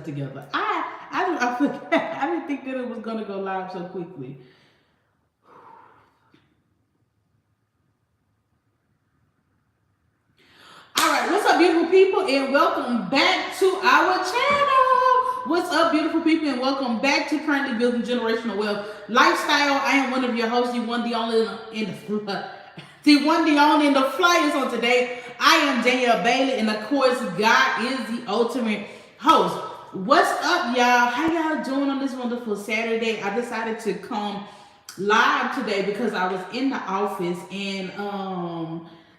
together. I didn't think that it was gonna go live so quickly. All right, what's up, beautiful people, and welcome back to our channel. What's up, beautiful people, and welcome back to Currently Building Generational Wealth Lifestyle. I am one of your hosts, the one, the only, in the the one, the only, in the flyers on today. I am Danielle Bailey, and of course, God is the ultimate host. What's up, y'all? How y'all doing on this wonderful Saturday? I decided to come live today because I was in the office, and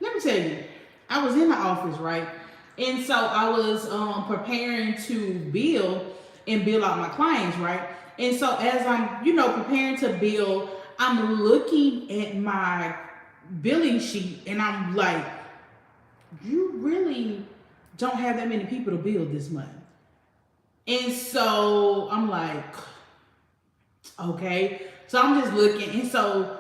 let me tell you, I was in the office, right? And so I was preparing to bill out my clients, right? And so as I'm, preparing to bill, I'm looking at my billing sheet and I'm like, you really don't have that many people to bill this month. And so I'm like, okay. So I'm just looking, and so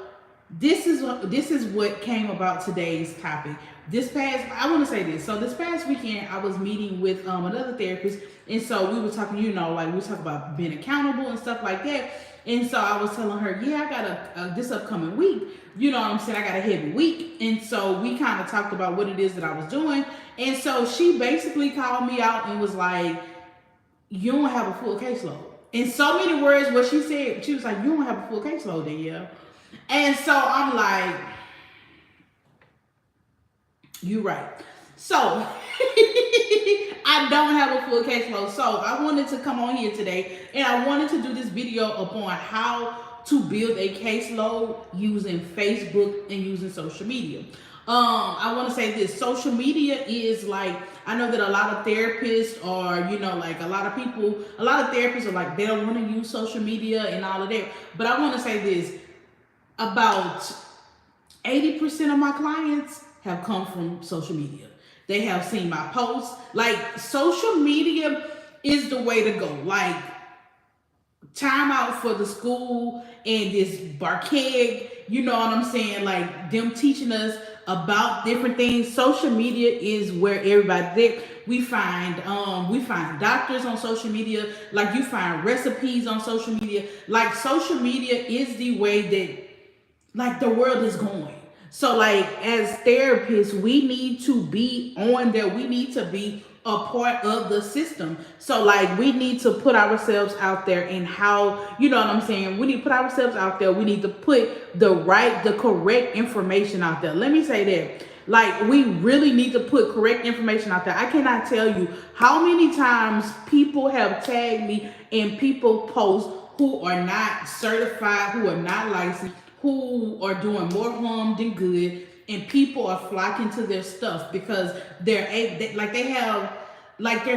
this is what came about today's topic. I want to say this. So this past weekend, I was meeting with another therapist, and so we were talking, we were talking about being accountable and stuff like that. And so I was telling her, yeah, I got this upcoming week, you know what I'm saying, I got a heavy week. And so we kind of talked about what it is that I was doing. And so she basically called me out and was like, you don't have a full caseload. In so many words, what she said, she was like, you don't have a full caseload, Danielle. And so I'm like, you're right. So I don't have a full caseload. So I wanted to come on here today, and I wanted to do this video upon how to build a caseload using Facebook and using social media. I want to say this: social media is like, I know that a lot of therapists are, like a lot of therapists are like, they don't want to use social media and all of that. But I want to say this: about 80% of my clients have come from social media. They have seen my posts. Like, social media is the way to go. Like, time out for the school and this barcade, you know what I'm saying? Like, them teaching us about different things. Social media is where everybody's there. We find doctors on social media. Like, you find recipes on social media. Like, social media is the way that, like, the world is going. So, like, as therapists, we need to be on there. We need to be a part of the system. So, like, we need to put ourselves out there, and how, you know what I'm saying? We need to put ourselves out there. We need to put the correct information out there. Let me say that. Like, we really need to put correct information out there. I cannot tell you how many times people have tagged me and people post who are not certified, who are not licensed, who are doing more harm than good, and people are flocking to their stuff because they're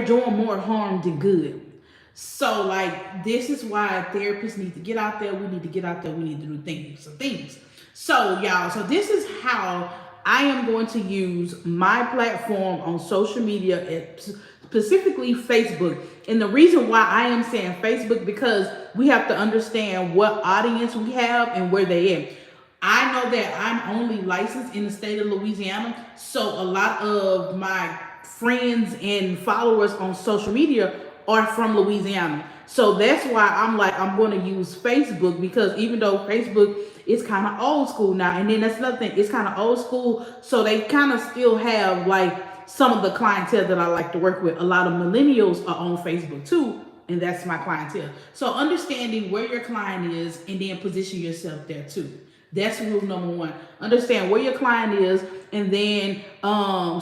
doing more harm than good. So, like, this is why therapists need to get out there. We need to get out there. We need to do things. So, y'all, so this is how I am going to use my platform on social media, specifically Facebook. And the reason why I am saying Facebook, because we have to understand what audience we have and where they at. I know that I'm only licensed in the state of Louisiana, so a lot of my friends and followers on social media are from Louisiana. So that's why I'm going to use Facebook, because even though Facebook is kind of old school now, and then that's another thing, it's kind of old school, so they kind of still have, like, some of the clientele that I like to work with. A lot of millennials are on Facebook too, and that's my clientele. So understanding where your client is and then position yourself there too. That's rule number one. Understand where your client is, and then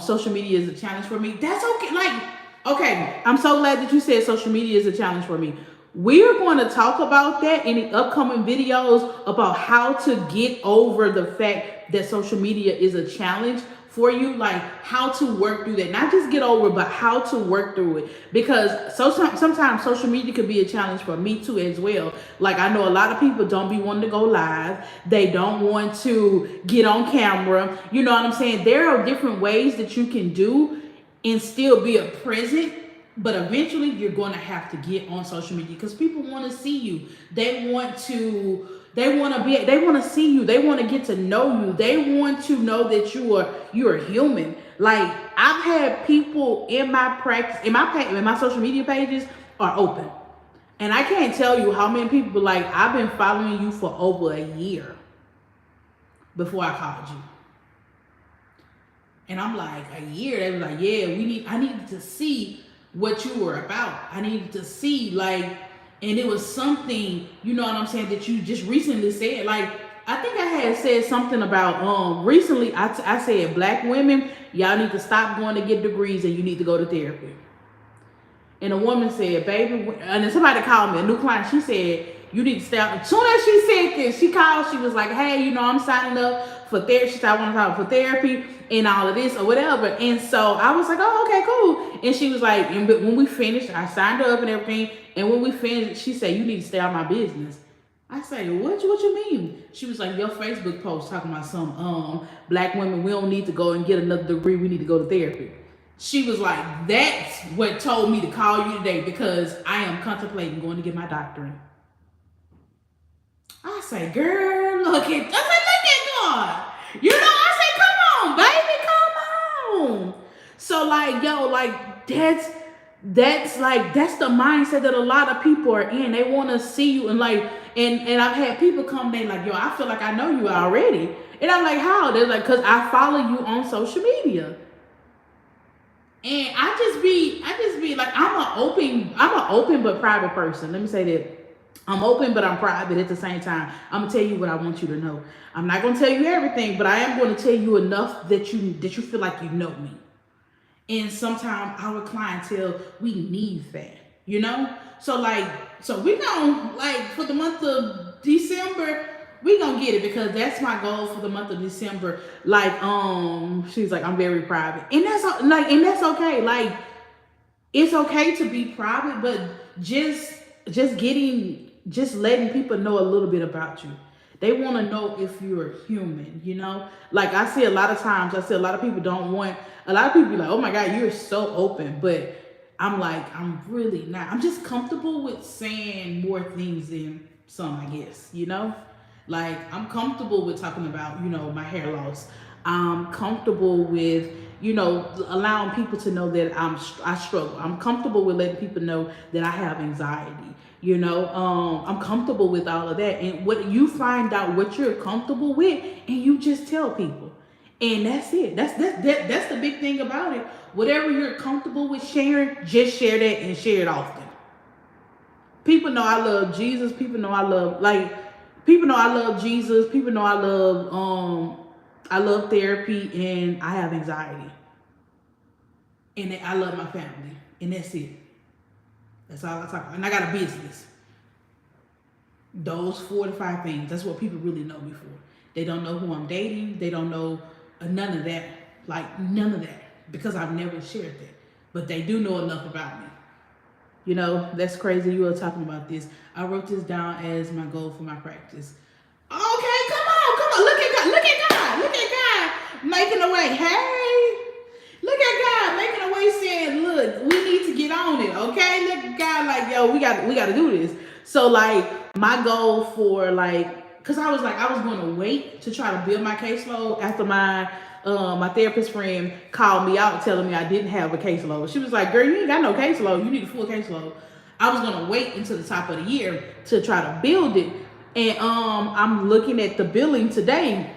social media is a challenge for me. That's okay. Like, okay, I'm so glad that you said social media is a challenge for me. We're going to talk about that in the upcoming videos, about how to get over the fact that social media is a challenge for you, like how to work through that. Not just get over, but how to work through it. Because sometimes social media could be a challenge for me too as well. Like, I know a lot of people don't be wanting to go live. They don't want to get on camera. You know what I'm saying? There are different ways that you can do and still be a present. But eventually you're going to have to get on social media, because people want to see you. They want to see you. They want to get to know you. They want to know that you're human. Like, I've had people in my practice, in my social media pages, are open. And I can't tell you how many people, like, I've been following you for over a year before I called you. And I'm like, a year? They were like, yeah, I needed to see what you were about. I needed to see, like, and it was something, you know what I'm saying, that you just recently said. Like, I think I had said something about, recently, I said, Black women, y'all need to stop going to get degrees and you need to go to therapy. And a woman said, baby, and then somebody called me, a new client, she said, you need to stay out. As soon as she said this, she called, she was like, hey, you know, I'm signing up for therapy. She said, I want to talk for therapy and all of this or whatever. And so I was like, oh, okay, cool. And she was like, and when we finished, I signed her up and everything. And when we finished, she said, you need to stay out of my business. I said, what you mean? She was like, your Facebook post talking about some Black women, we don't need to go and get another degree. We need to go to therapy. She was like, that's what told me to call you today because I am contemplating going to get my doctorate. I say, girl, look at God. You know, I say, come on, baby, come on. So like, yo, like that's the mindset that a lot of people are in. They want to see you and like, and I've had people come, they like, yo, I feel like I know you already. And I'm like, how? They're like, cause I follow you on social media. And I just be like, I'm an open but private person. Let me say that. I'm open, but I'm private at the same time. I'm gonna tell you what I want you to know. I'm not gonna tell you everything, but I am gonna tell you enough that you feel like you know me. And sometimes our clientele, we need that, you know? So we gonna, like, for the month of December, we gonna get it because that's my goal for the month of December. Like, she's like, I'm very private. And that's okay. Like, it's okay to be private, but just letting people know a little bit about you. They want to know if you're human, you know? Like, I see a lot of times, a lot of people be like, oh my God, you're so open. But I'm like, I'm really not. I'm just comfortable with saying more things than some, I guess, you know? Like, I'm comfortable with talking about, you know, my hair loss. I'm comfortable with, you know, allowing people to know that I struggle. I'm comfortable with letting people know that I have anxiety. You know, I'm comfortable with all of that. And what you find out what you're comfortable with, and you just tell people. And that's it. That's the big thing about it. Whatever you're comfortable with sharing, just share that and share it often. People know I love Jesus. People know I love Jesus. People know I love therapy, and I have anxiety. And I love my family. And that's it. That's all I talk about. And I got a business. Those 4 to 5 things. That's what people really know me for. They don't know who I'm dating. They don't know none of that. Like, none of that. Because I've never shared that. But they do know enough about me. You know, that's crazy. You were talking about this. I wrote this down as my goal for my practice. Okay, come on. Look at God making a way. Hey. Look at God making a way, saying, look, we need to get on it, okay? Look at God like, yo, we got to do this. So, like, my goal for, like, because I was going to wait to try to build my caseload after my therapist friend called me out telling me I didn't have a caseload. She was like, girl, you ain't got no caseload. You need a full caseload. I was going to wait until the top of the year to try to build it. And I'm looking at the billing today.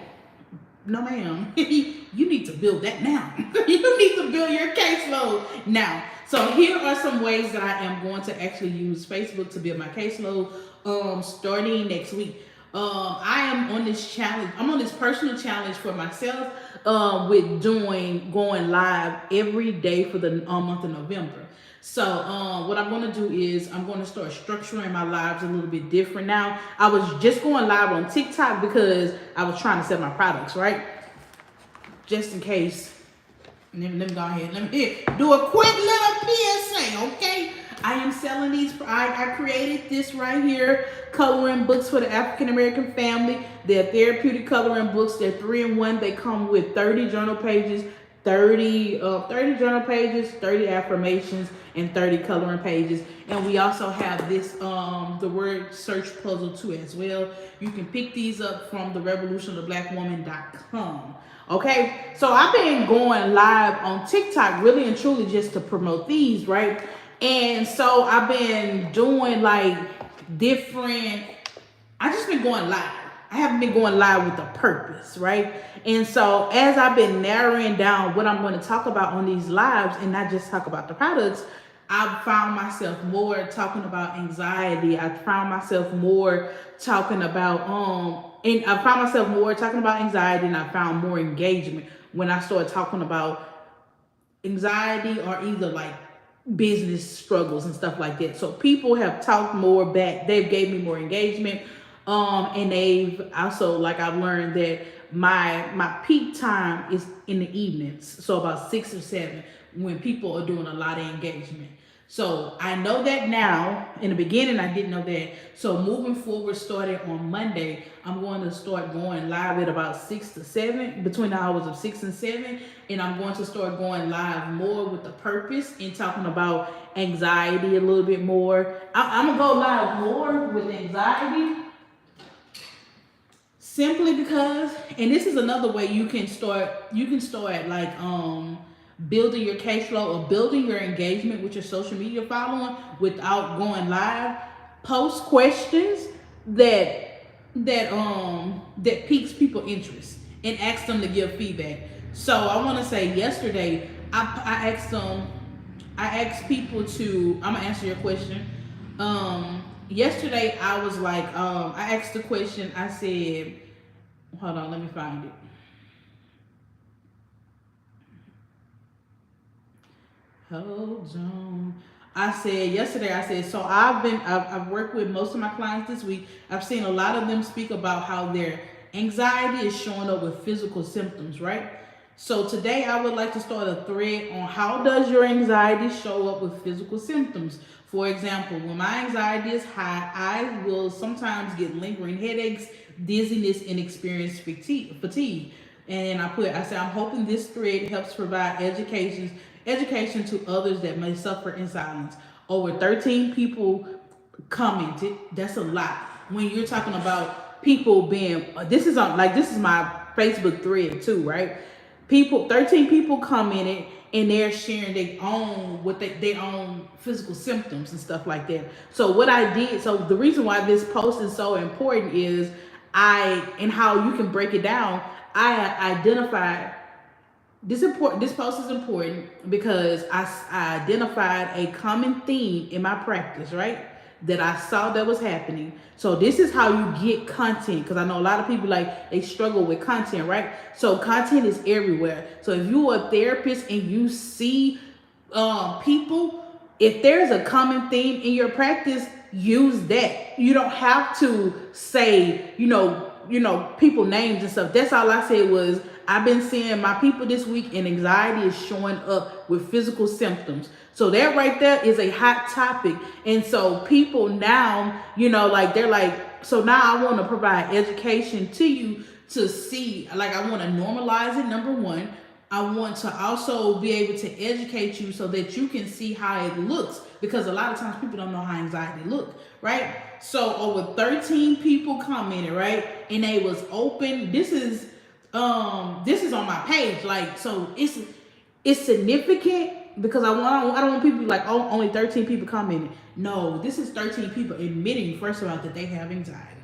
No, ma'am. You need to build that now. You need to build your caseload now. So here are some ways that I am going to actually use Facebook to build my caseload starting next week. I am on this challenge. I'm on this personal challenge for myself with going live every day for the month of November. So what I'm going to do is I'm going to start structuring my lives a little bit different now. I was just going live on TikTok because I was trying to sell my products, right? Just in case. Let me go ahead. Let me do a quick little PSA, okay? I am selling these. I created this right here, coloring books for the African American family. They're therapeutic coloring books. They're 3-in-1. They come with 30 journal pages, 30 journal pages, 30 affirmations, and 30 coloring pages. And we also have this the word search puzzle too as well. You can pick these up from the revolutionoftheblackwoman.com. Okay, so I've been going live on TikTok really and truly just to promote these, right? And so I've been doing like different, I just been going live. I haven't been going live with a purpose, right? And so as I've been narrowing down what I'm going to talk about on these lives and not just talk about the products, I've found myself more talking about anxiety. I found myself more talking about and I found myself more talking about anxiety, and I found more engagement when I started talking about anxiety or either like business struggles and stuff like that. So people have talked more back. They've gave me more engagement. And they've also, like, I've learned that my peak time is in the evenings. So about 6 or 7 when people are doing a lot of engagement. So I know that now. In the beginning, I didn't know that. So moving forward, starting on Monday, I'm going to start going live at about 6 to 7, between the hours of 6 and 7, and I'm going to start going live more with the purpose and talking about anxiety a little bit more. I'm gonna go live more with anxiety, simply because, and this is another way you can start like building your cash flow or building your engagement with your social media following without going live. Post questions that piques people interest and ask them to give feedback. So I want to say yesterday I asked people to, I'm gonna answer your question. Yesterday I was like, I asked the question. I said, hold on, let me find it. Hold on. I said, so I've worked with most of my clients this week. I've seen a lot of them speak about how their anxiety is showing up with physical symptoms, right? So today I would like to start a thread on how does your anxiety show up with physical symptoms. For example, when my anxiety is high, I will sometimes get lingering headaches, dizziness, and experience fatigue. And I said, I'm hoping this thread helps provide education to others that may suffer in silence. Over 13 people commented. That's a lot. When you're talking about people being, this is my Facebook thread too, right? 13 people commented, and they're sharing their own physical symptoms and stuff like that. So what I did, so the reason why this post is so important is and how you can break it down. I identified this post is important because I identified a common theme in my practice, right? That I saw that was happening. So this is how you get content, because I know a lot of people like they struggle with content, right? So content is everywhere. So if you're a therapist and you see people, if there's a common theme in your practice, use that. You don't have to say, people names and stuff. That's all I said was, I've been seeing my people this week and anxiety is showing up with physical symptoms. So that right there is a hot topic. And so people now, they're like, so now I want to provide education to you to see, like, I want to normalize it, number one. I want to also be able to educate you so that you can see how it looks, because a lot of times people don't know how anxiety look, right? So over 13 people commented, right? And they was open. This is on my page, like, so it's significant, because I don't want people like, oh, only 13 people commented. No, this is 13 people admitting, first of all, that they have anxiety,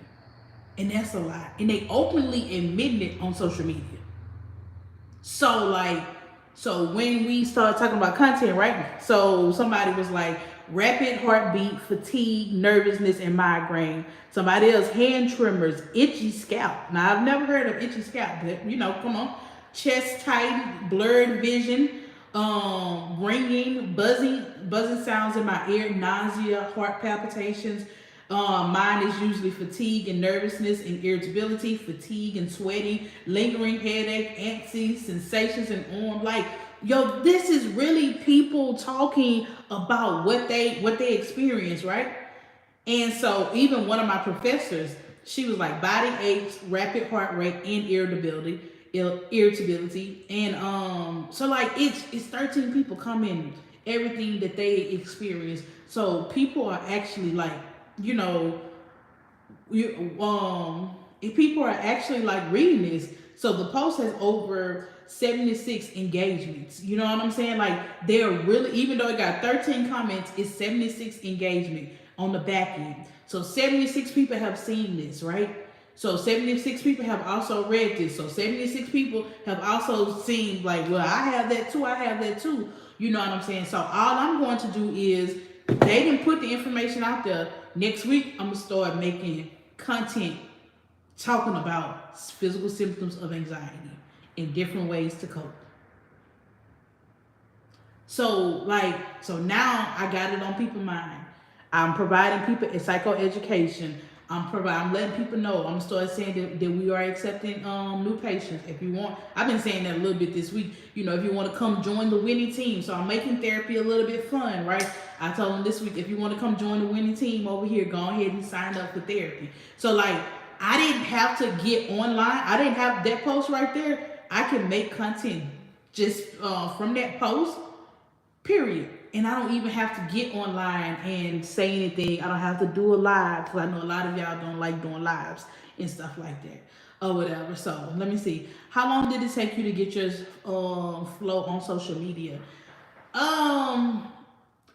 and that's a lot, and they openly admitting it on social media. So when we start talking about content, right? So somebody was like, rapid heartbeat, fatigue, nervousness, and migraine. Somebody else, hand tremors, itchy scalp. Now, I've never heard of itchy scalp, but come on. Chest tight, blurred vision, ringing, buzzing sounds in my ear, nausea, heart palpitations. Mine is usually fatigue and nervousness and irritability, fatigue and sweating, lingering headache, antsy sensations and arm. Like, yo, this is really people talking about what they experience, right? And so even one of my professors, she was like, body aches, rapid heart rate, and irritability. And so like it's 13 people commenting everything that they experience. So people are actually like, if people are actually like reading this. So the post has over 76 engagements. You know what I'm saying? Like, they're really, even though it got 13 comments, it's 76 engagement on the back end. So 76 people have seen this, right? So 76 people have also read this. So 76 people have also seen, like, well, I have that too. I have that too. You know what I'm saying? So all I'm going to do is, they can put the information out there. Next week, I'm going to start making content talking about physical symptoms of anxiety and different ways to cope. So now I got it on people's mind. I'm providing people a psychoeducation. I'm letting people know. I'm start saying that we are accepting new patients. If you want, I've been saying that a little bit this week. You know, if you want to come join the winning team. So I'm making therapy a little bit fun, right? I told them this week, if you want to come join the winning team over here, go ahead and sign up for therapy. So like, I didn't have to get online. I didn't have that post right there. I can make content just from that post, period. And I don't even have to get online and say anything. I don't have to do a live, because I know a lot of y'all don't like doing lives and stuff like that or whatever. So let me see. How long did it take you to get your flow on social media? I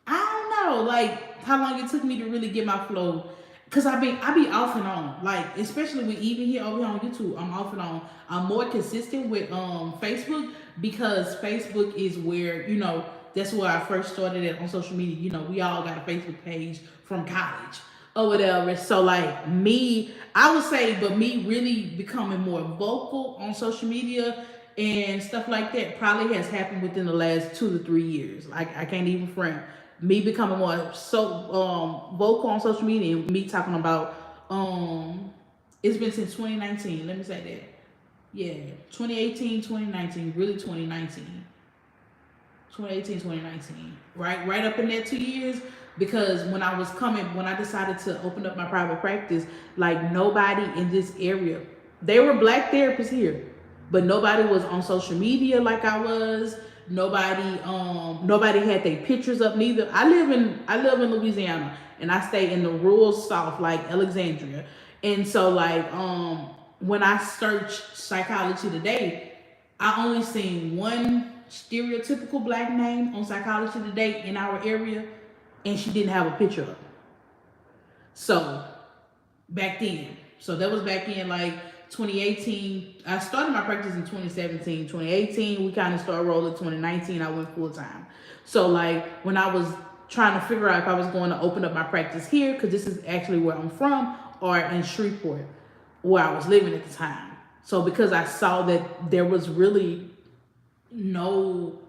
don't know, like, how long it took me to really get my flow. Cause I be off and on, like, especially with even here over here on YouTube, I'm off and on. I'm more consistent with Facebook, because Facebook is where, you know, that's where I first started it on social media. You know, we all got a Facebook page from college or whatever. So like me, I would say, but me really becoming more vocal on social media and stuff like that probably has happened within the last 2 to 3 years. Like, I can't even front. Me becoming more vocal on social media, and me talking about it's been since 2019. Let me say that. Yeah, 2018, 2019, really 2019. 2018, 2019, right up in that 2 years, because when I decided to open up my private practice, like, nobody in this area, there were Black therapists here, but nobody was on social media like I was. Nobody had their pictures up neither. I live in Louisiana, and I stay in the rural South, like Alexandria. And so like when I searched Psychology Today, I only seen one stereotypical Black name on Psychology Today in our area, and she didn't have a picture of her. So back then, so that was back in like 2018. I started my practice in 2017. 2018, we kind of started rolling. 2019, I went full time. So like, when I was trying to figure out if I was going to open up my practice here, because this is actually where I'm from, or in Shreveport, where I was living at the time. So because I saw that there was really no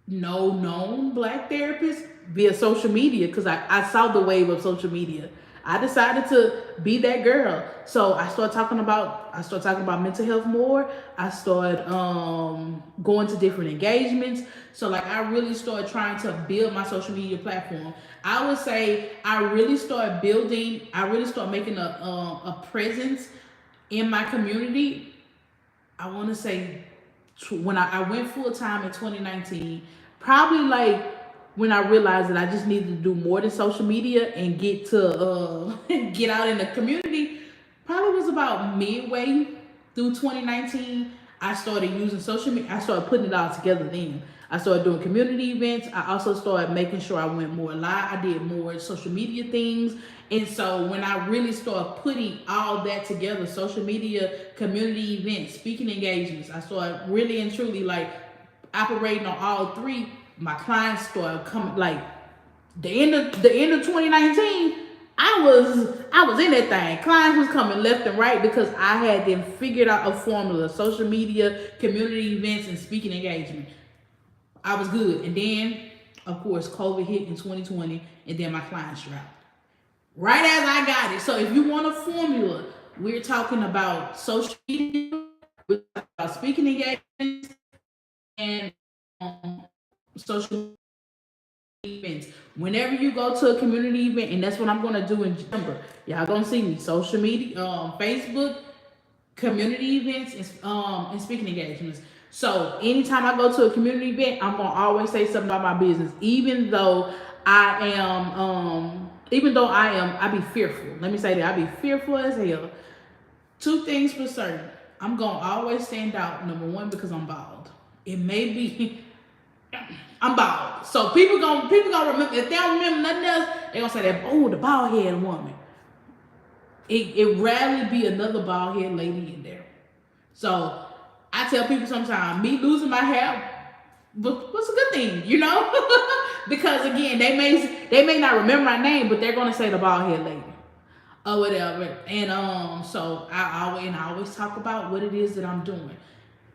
known Black therapists via social media, because I saw the wave of social media, I decided to be that girl. So I started talking about mental health more. I started going to different engagements. So like, I really started trying to build my social media platform. I would say I really started making a presence in my community. I want to say when I went full time in 2019, probably like when I realized that I just needed to do more than social media and get to get out in the community, probably was about midway through 2019. I started using social media. I started putting it all together then. I started doing community events. I also started making sure I went more live. I did more social media things. And so when I really started putting all that together, social media, community events, speaking engagements, I started really and truly like operating on all three. My clients started coming, like the end of 2019. I was in that thing. Clients was coming left and right because I had them figured out a formula: social media, community events, and speaking engagement. I was good. And then, of course, COVID hit in 2020, and then my clients dropped right as I got it. So if you want a formula, we're talking about social media, we're talking about speaking engagements, and social events. Whenever you go to a community event, and that's what I'm going to do in December, y'all gonna see me social media, Facebook, community events, and speaking engagements. So anytime I go to a community event, I'm gonna always say something about my business, even though I be fearful. Let me say that I be fearful as hell. Two things for certain: I'm gonna always stand out. Number one, because I'm bald. It may be I'm bald, so people gonna remember. If they don't remember nothing else, they gonna say that, oh, the bald head woman. It rarely be another bald head lady in there. So I tell people sometimes, me losing my hair was a good thing, you know, because again, they may not remember my name, but they're gonna say the bald head lady or whatever. And so I always talk about what it is that I'm doing.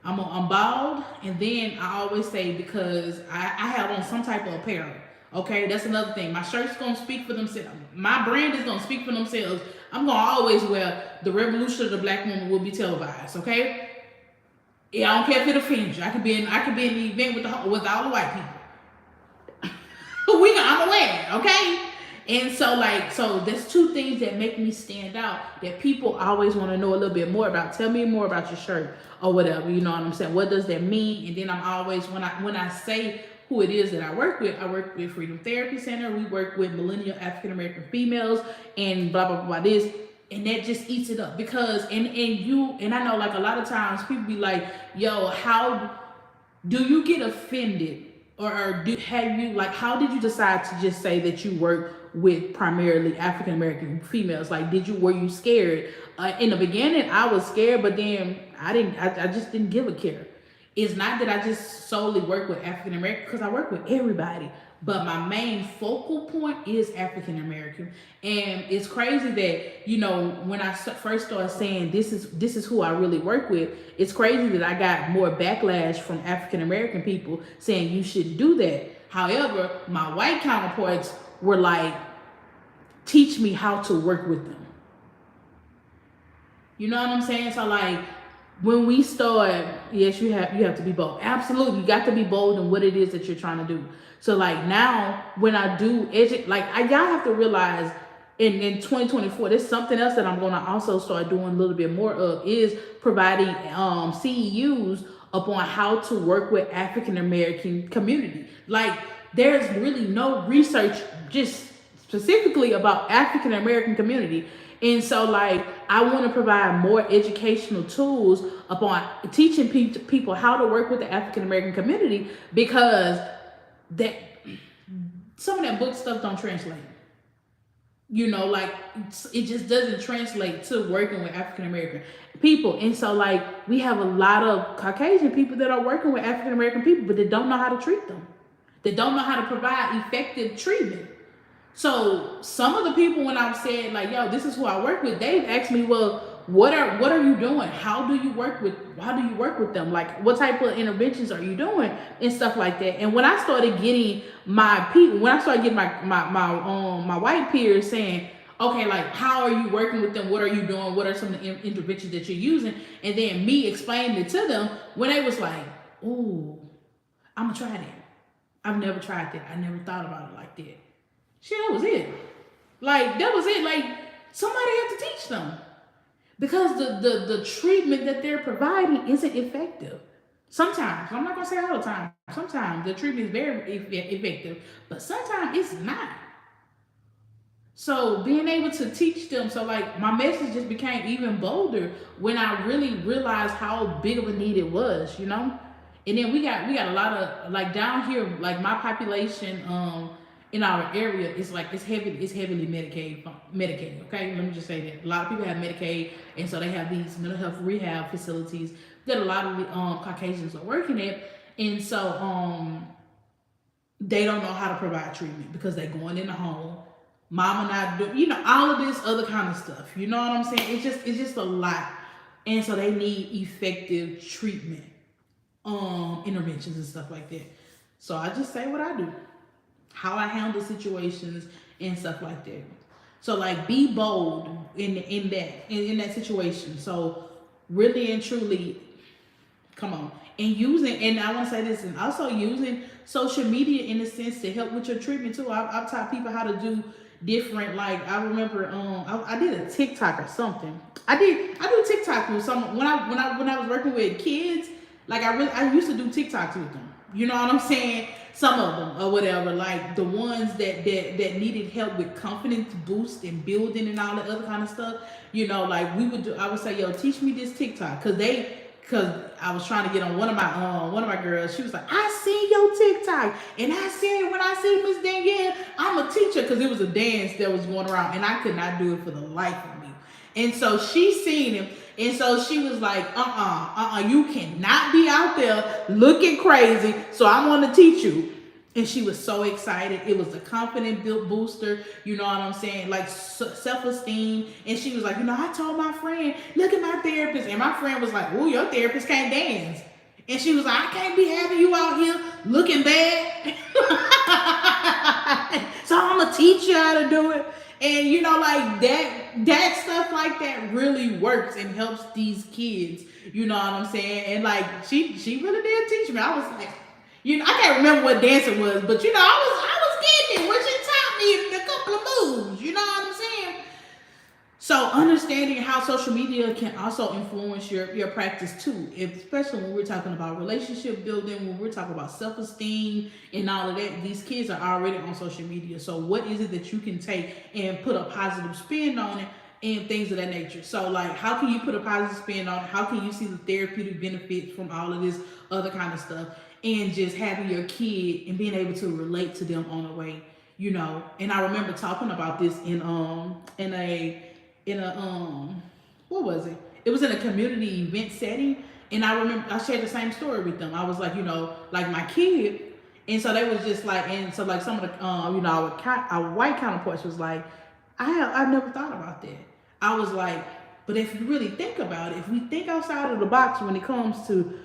I'm bald, and then I always say, because I have on some type of apparel. Okay, that's another thing. My shirt's gonna speak for themselves. My brand is gonna speak for themselves. I'm gonna always wear the revolution of the black woman will be televised. Okay, yeah, I don't care if it offends you. I could be in the event with all the white people. I'm aware, okay? And so there's two things that make me stand out that people always want to know a little bit more about. Tell me more about your shirt or whatever, you know what I'm saying? What does that mean? And then I'm always, when I say who it is that I work with Freedom Therapy Center. We work with millennial African American females and blah blah blah this. And that just eats it up, because and I know, like, a lot of times people be like, yo, how do you get offended, or how did you decide to just say that you work with primarily African American females? Like, were you scared? In the beginning I was scared, but then I just didn't give a care. It's not that I just solely work with African American, because I work with everybody, but my main focal point is African American. And it's crazy that, you know, when I first started saying this is who I really work with, it's crazy that I got more backlash from African American people saying you shouldn't do that. However, my white counterparts were like, teach me how to work with them. You know what I'm saying? So, like, when we start, yes, you have to be bold. Absolutely, you got to be bold in what it is that you're trying to do. So, like, now when I do y'all have to realize in 2024, there's something else that I'm going to also start doing a little bit more of, is providing CEUs upon how to work with African American community. Like, there's really no research just specifically about African American community. And so, like, I want to provide more educational tools upon teaching people how to work with the African American community, because that some of that book stuff don't translate. You know, like, it just doesn't translate to working with African American people. And so, like, we have a lot of Caucasian people that are working with African American people, but they don't know how to treat them. They don't know how to provide effective treatment. So some of the people, when I've said, like, yo, this is who I work with, they've asked me, well, what are you doing? How do you work with them? Like, what type of interventions are you doing and stuff like that? And when I started getting my white peers saying, okay, like, how are you working with them? What are you doing? What are some of the interventions that you're using? And then me explaining it to them, when they was like, ooh, I'm gonna try that. I've never tried that. I never thought about it like that. Shit, that was it. Like, that was it. Like, somebody had to teach them, because the treatment that they're providing isn't effective. Sometimes, I'm not gonna say all the time, sometimes the treatment is very effective, but sometimes it's not. So being able to teach them, so, like, my message just became even bolder when I really realized how big of a need it was, you know? And then we got a lot of, like, down here, like, my population, in our area, it's heavily Medicaid, okay? Let me just say that. A lot of people have Medicaid, and so they have these mental health rehab facilities that a lot of the Caucasians are working at. And so they don't know how to provide treatment, because they're going in the home. Mama not doing, you know, all of this other kind of stuff. You know what I'm saying? It's just a lot. And so they need effective treatment, interventions and stuff like that. So I just say what I do, how I handle situations and stuff like that. So, like, be bold in that situation. So really and truly, come on. And I want to say this, and also using social media in a sense to help with your treatment too. I've taught people how to do different, like, I remember I did a TikTok or something. I do TikTok with someone when I was working with kids. Like, I used to do TikToks with them. You know what I'm saying? Some of them or whatever, like the ones that needed help with confidence boost and building and all that other kind of stuff. You know, like I would say, yo, teach me this TikTok, cause I was trying to get on one of my girls. She was like, I see your TikTok, and I said when I see Miss Danielle, I'm a teacher, cause it was a dance that was going around, and I could not do it for the life of me. And so she seen him. And so she was like, you cannot be out there looking crazy. So I want to teach you. And she was so excited. It was a confident built booster. You know what I'm saying? Like self-esteem. And she was like, I told my friend, look at my therapist. And my friend was like, oh, your therapist can't dance. And she was like, I can't be having you out here looking bad. So I'm going to teach you how to do it. And like that stuff like that really works and helps these kids. You know what I'm saying? And like she really did teach me. I was like, I can't remember what dance it was, but I was getting it when she taught me a couple of moves. You know what I'm saying? So understanding how social media can also influence your practice too, especially when we're talking about relationship building, when we're talking about self-esteem and all of that. These kids are already on social media. So what is it that you can take and put a positive spin on it and things of that nature? So like, how can you put a positive spin on it? How can you see the therapeutic benefits from all of this other kind of stuff? And just having your kid and being able to relate to them on the way, And I remember talking about this in a what was it? It was in a community event setting, and I remember I shared the same story with them. I was like, like my kid, and so they was just like, and so like some of the our white counterparts was like, I never thought about that. I was like, but if you really think about it, if we think outside of the box when it comes to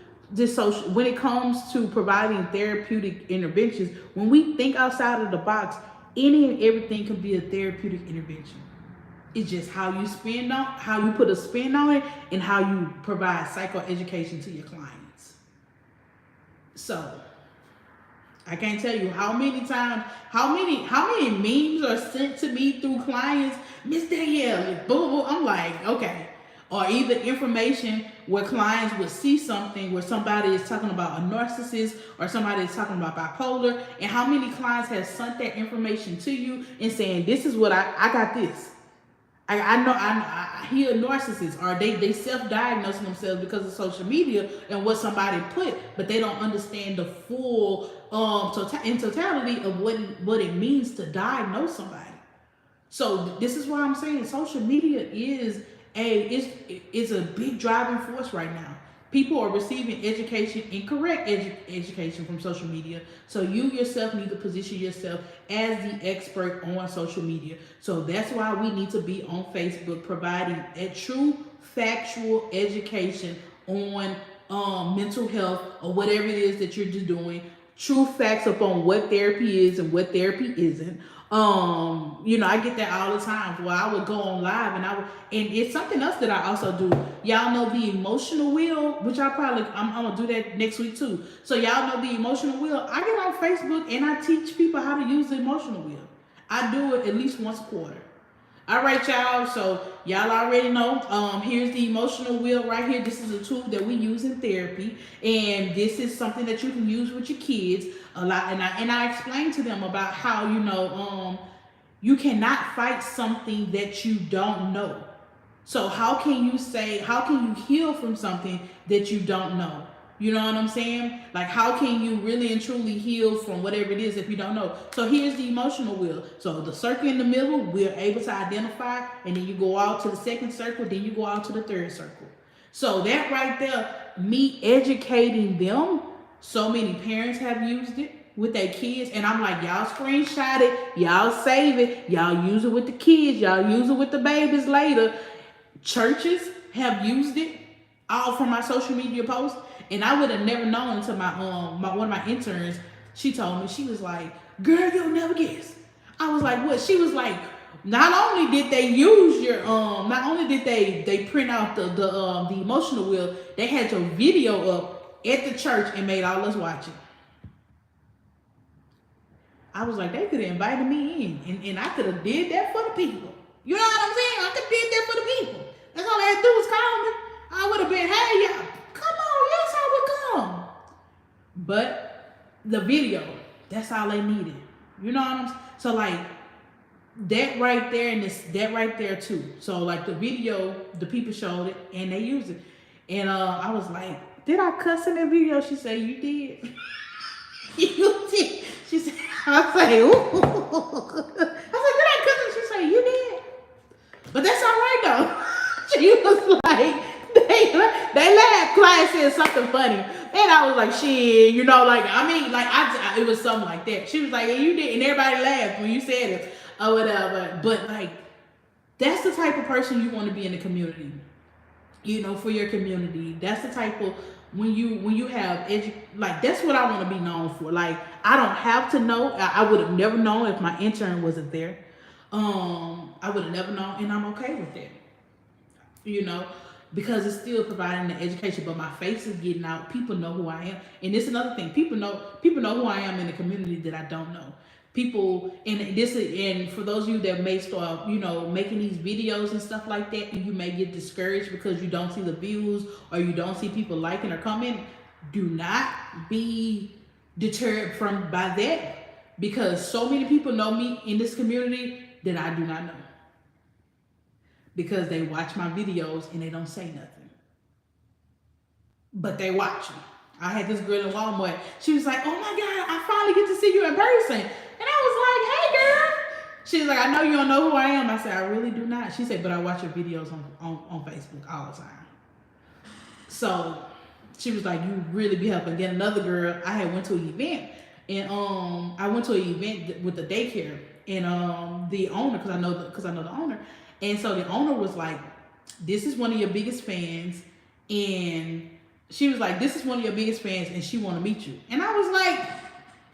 when it comes to providing therapeutic interventions, when we think outside of the box, any and everything can be a therapeutic intervention. It's just how you put a spin on it, and how you provide psychoeducation to your clients. So I can't tell you how many times, how many memes are sent to me through clients. Miss Danielle, boom, boom. I'm like, okay. Or either information where clients would see something where somebody is talking about a narcissist or somebody is talking about bipolar, and how many clients have sent that information to you and saying, this is what I got this. I know I hear narcissists, or they self-diagnosing themselves because of social media and what somebody put, but they don't understand the full totality of what it means to diagnose somebody. So this is why I'm saying social media is a big driving force right now. People are receiving education, incorrect education from social media. So you yourself need to position yourself as the expert on social media. So that's why we need to be on Facebook providing a true factual education on mental health or whatever it is that you're just doing. True facts upon what therapy is and what therapy isn't. I get that all the time. Well, I would go on live and it's something else that I also do. Y'all know the emotional wheel, which I'm gonna do that next week too. So y'all know the emotional wheel. I get on Facebook and I teach people how to use the emotional wheel. I do it at least once a quarter. All right, y'all. So y'all already know. Here's the emotional wheel right here. This is a tool that we use in therapy, and this is something that you can use with your kids a lot. And I explained to them about how you cannot fight something that you don't know. So how can you heal from something that you don't know? You know what I'm saying? Like, how can you really and truly heal from whatever it is if you don't know? So here's the emotional wheel. So the circle in the middle, we're able to identify, and then you go out to the second circle, then you go out to the third circle. So that right there, me educating them, so many parents have used it with their kids, and I'm like, y'all screenshot it, y'all save it, y'all use it with the kids, y'all use it with the babies later. Churches have used it all from my social media posts. And I would have never known until my one of my interns, she told me, she was like, girl, you'll never guess. I was like, what? She was like, not only did they use your not only did they print out the emotional wheel, they had your video up at the church and made all us watch it. I was like, they could have invited me in, and I could have did that for the people. You know what I'm saying? I could have did that for the people. That's all they had to do was call me. I would have been, hey, y'all, come on, yes, I would come. But the video, that's all they needed. You know what I'm saying? So like that right there and this that right there too. So like the video, the people showed it and they used it. And I was like, did I cuss in that video? She said, you did. You did. She said, I say, ooh. I said, did I cuss? She said, you did. But that's all right though. She was like, they laughed. Client said something funny, and I was like, shit, you know, like I mean, like it was something like that. She was like, yeah, you did, and everybody laughed when you said it or whatever. But like, that's the type of person you want to be in the community. You know, for your community. That's the type of when you have like that's what I want to be known for. Like I don't have to know. I would have never known if my intern wasn't there. I would have never known, and I'm okay with that. You know, because it's still providing the education, but my face is getting out. People know who I am, and this is another thing. People know who I am in the community that I don't know. People, and for those of you that may start, you know, making these videos and stuff like that, and you may get discouraged because you don't see the views or you don't see people liking or commenting. Do not be deterred by that, because so many people know me in this community that I do not know, because they watch my videos and they don't say nothing, but they watch them. I had this girl in Walmart. She was like, "Oh my God, I finally get to see you in person." And I was like, "Hey, girl." She was like, "I know you don't know who I am." I said, "I really do not." She said, "But I watch your videos on Facebook all the time." So she was like, "You really be helping." Then another girl, I had went to an event, and I went to an event with the daycare, and the owner, because I know the owner, and so the owner was like, "This is one of your biggest fans," and she was like, "This is one of your biggest fans, and she want to meet you." And I was like,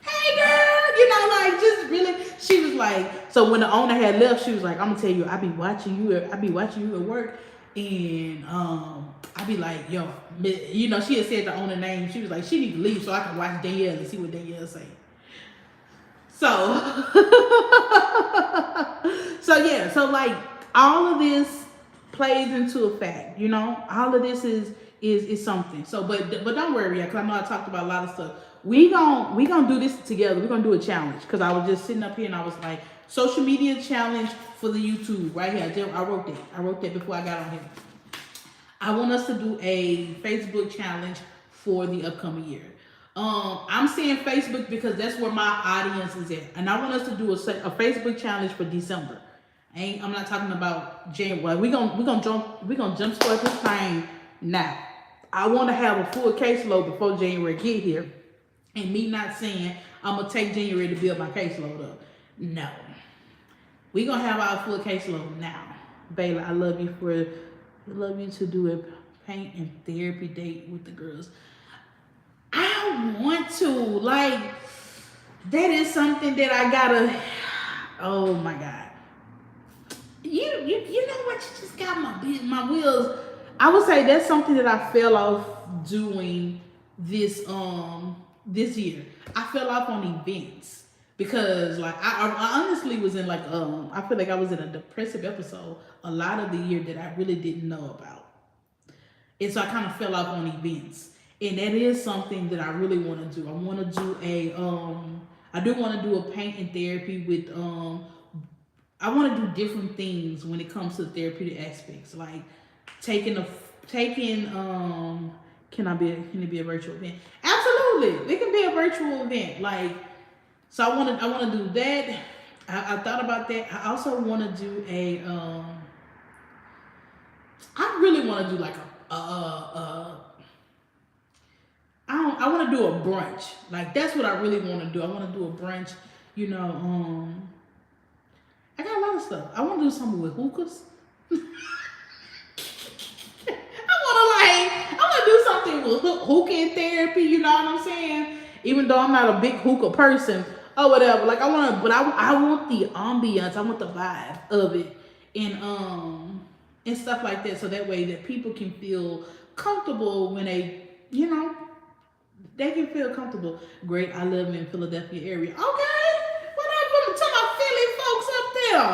"Hey, girl," you know, like just really. She was like, so when the owner had left, she was like, "I'm gonna tell you, I be watching you at work, and I be like, yo, you know." She had said the owner name. She was like, "She need to leave so I can watch Danielle and see what Danielle say." So, so yeah, so like all of this plays into a fact, you know. All of this is something. So, but don't worry, yeah, because I know I talked about a lot of stuff. We gonna do this together. We're gonna do a challenge, because I was just sitting up here and I was like, social media challenge for the YouTube right here. I wrote that before I got on here. I want us to do a Facebook challenge for the upcoming year. I'm saying Facebook because that's where my audience is at, and I want us to do a Facebook challenge for December. I'm not talking about January. We're gonna jump start this thing now. I want to have a full caseload before January get here, and me not saying I'm gonna take January to build my caseload up. No, we're gonna have our full caseload now. Bayla, I love you to do a paint and therapy date with the girls. I want to, like, that is something that I gotta. Oh my God. You know what? You just got my wheels. I would say that's something that I fell off doing this year. I fell off on events because like I honestly was in like I feel like I was in a depressive episode a lot of the year that I really didn't know about, and so I kind of fell off on events, and that is something that I really want to do. I want to do I do want to do a paint and therapy with I want to do different things when it comes to therapeutic aspects, like taking can it be a virtual event? Absolutely, it can be a virtual event. Like, so I want to do that. I thought about that. I also want to do I really want to do like I want to do a brunch. Like, that's what I really want to do. I want to do a brunch. You know, I got a lot of stuff. I want to do something with hookahs. I want to do something with hookah and therapy. You know what I'm saying? Even though I'm not a big hookah person or whatever. Like, I want the ambiance. I want the vibe of it, and stuff like that. So that way that people can feel comfortable when they, you know, they can feel comfortable. Great. I live in Philadelphia area. Okay. What happened to my Philly folks up there?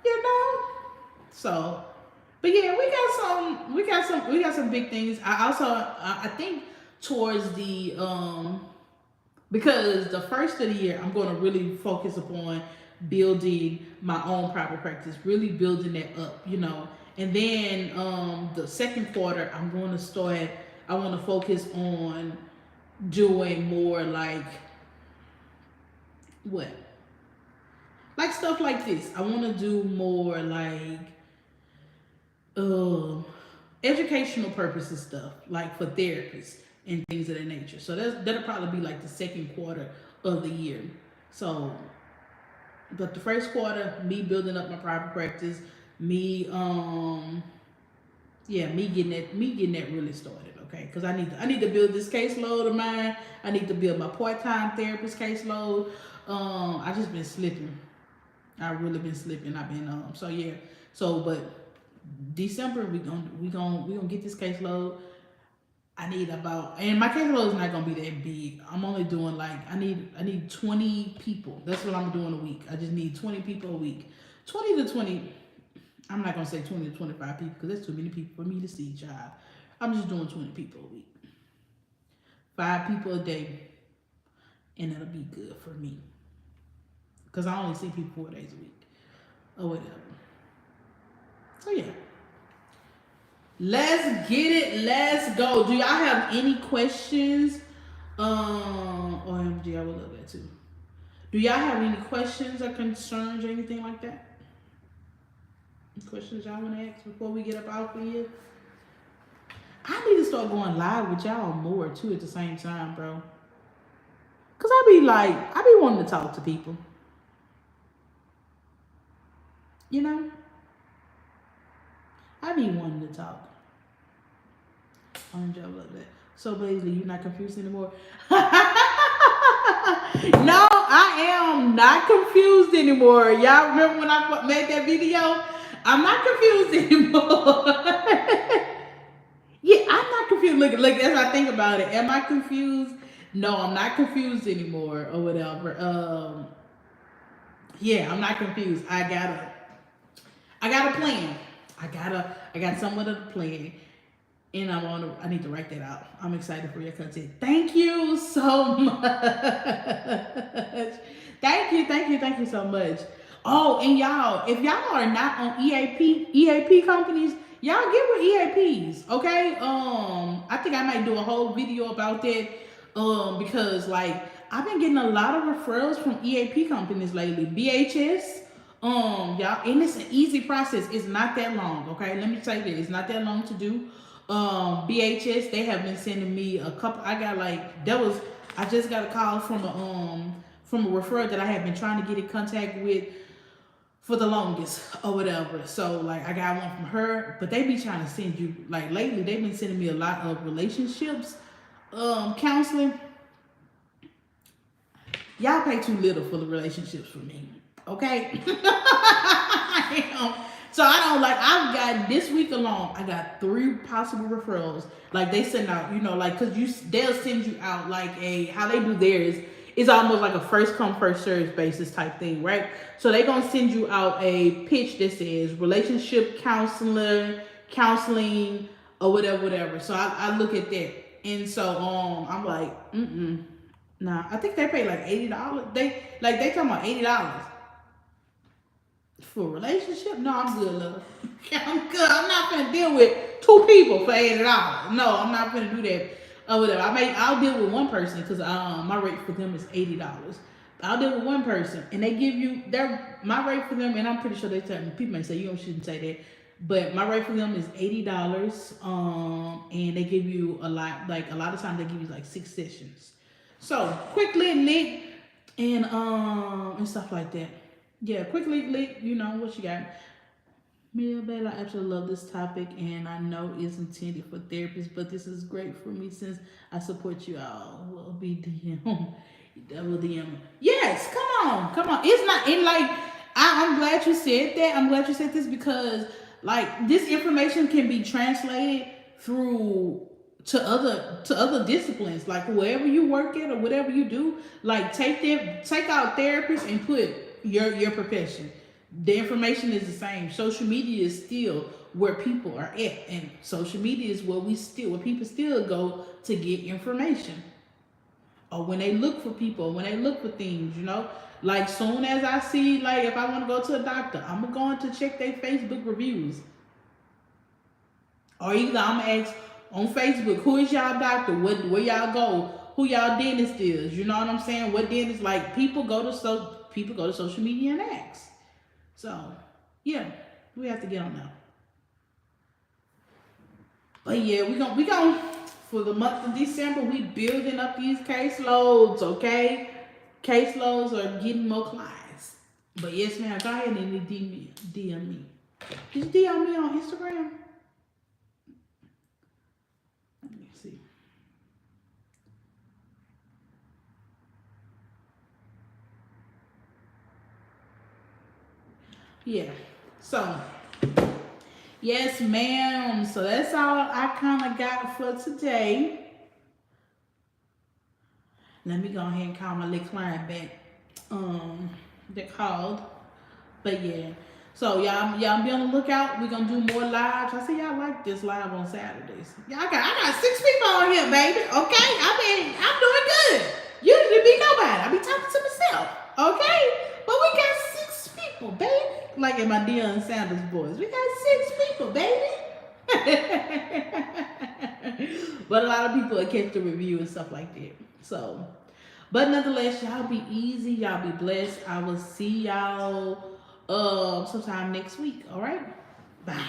You know? So, but yeah, we got some big things. I think towards the because the first of the year I'm going to really focus upon building my own private practice, really building that up, and then the second quarter I'm going to start. I want to focus on doing more like what, like stuff like this. I want to do more like um educational purposes stuff, like for therapists and things of that nature. So that'll probably be like the second quarter of the year. So, but the first quarter, me building up my private practice, me yeah, me getting that really started. Okay, because I need to build this caseload of mine. I need to build my part-time therapist caseload. I just been slipping. I really been slipping. I've been so yeah. So but December we gonna get this caseload. I need about, and my caseload is not gonna be that big. I'm only doing like I need 20 people. That's what I'm doing a week. I just need 20 people a week. 20 to 20. I'm not gonna say 20 to 25 people because that's too many people for me to see, child. I'm just doing 20 people a week. 5 people a day, and that'll be good for me. Because I only see people 4 days a week. Or whatever. So yeah. Let's get it. Let's go. Do y'all have any questions? OMG, I would love that too. Do y'all have any questions or concerns or anything like that? Any questions y'all want to ask before we get up out of here? I need to start going live with y'all more too at the same time, bro. Cause I be wanting to talk to people. You know, I be wanting to talk. OMG, I love that. So basically, you're not confused anymore. No, I am not confused anymore. Y'all remember when I made that video? I'm not confused anymore. Yeah, I'm not confused. Look, as I think about it, am I confused? No, I'm not confused anymore or whatever. Yeah, I'm not confused. I got a plan. I got somewhat of a plan. And I need to write that out. I'm excited for your content. Thank you so much. Thank you so much. Oh, and y'all, if y'all are not on EAP companies, y'all get with EAPs, okay? I think I might do a whole video about that. Because like I've been getting a lot of referrals from EAP companies lately. BHS, y'all, and it's an easy process. It's not that long, okay? Let me tell you this, it's not that long to do. BHS, they have been sending me a couple. I just got a call from a referral that I have been trying to get in contact with for the longest or whatever. So like I got one from her, but they be trying to send you, like lately they've been sending me a lot of relationships counseling. Y'all pay too little for the relationships for me, okay? So I don't like. I've got this week alone. I got 3 possible referrals. Like they send out, like they'll send you out like how they do theirs is almost like a first come first serve basis type thing, right? So they gonna send you out a pitch that says relationship counseling or whatever. So I look at that, and so I'm like, nah. I think they pay like $80. They talking about $80. For a relationship? No, I'm good, love. I'm good. I'm not gonna deal with 2 people for $80. No, I'm not gonna do that. Or whatever. I'll deal with one person because my rate for them is $80. I'll deal with one person, and they give you my rate for them, and I'm pretty sure they tell me, people may say you shouldn't say that, but my rate for them is $80. And they give you a lot. Like a lot of times they give you like 6 sessions. So quickly lit and stuff like that. Yeah, quickly lit, what you got. Mia Bella, I absolutely love this topic, and I know it's intended for therapists, but this is great for me since I support you all. Will be DM. Double DM. Yes, come on. It's not in like I'm glad you said that. I'm glad you said this because like this information can be translated through to other disciplines, like wherever you work at or whatever you do. Like take out therapists and put your profession. The information is the same. Social media is still where people are at, and social media is where people still go to get information. or when they look for people, when they look for things, you know. Like soon as I see, like if I want to go to a doctor, I'm going to check their Facebook reviews. Or either I'm gonna ask on Facebook, who is y'all doctor? Where y'all go? Who y'all dentist is? You know what I'm saying? What dentist? Like people go to social media and ask. So yeah, we have to get on that. But yeah, we gon' for the month of December, we building up these caseloads, okay? Caseloads are getting more clients. But yes, ma'am, go ahead and DM me. Did you DM me on Instagram? Let me see. Yeah. So yes, ma'am. So that's all I kind of got for today. Let me go ahead and call my next client back. They called. But yeah. So y'all be on the lookout. We're gonna do more lives. I see y'all like this live on Saturdays. Yeah, I got 6 people on here, baby. Okay? I'm doing good. Usually be nobody. I be talking to myself. Okay? But we got 6 people, baby. Like in my Deion Sanders voice. We got 6 people, baby. But a lot of people will catch the review and stuff like that. So, but nonetheless, y'all be easy. Y'all be blessed. I will see y'all sometime next week. All right? Bye.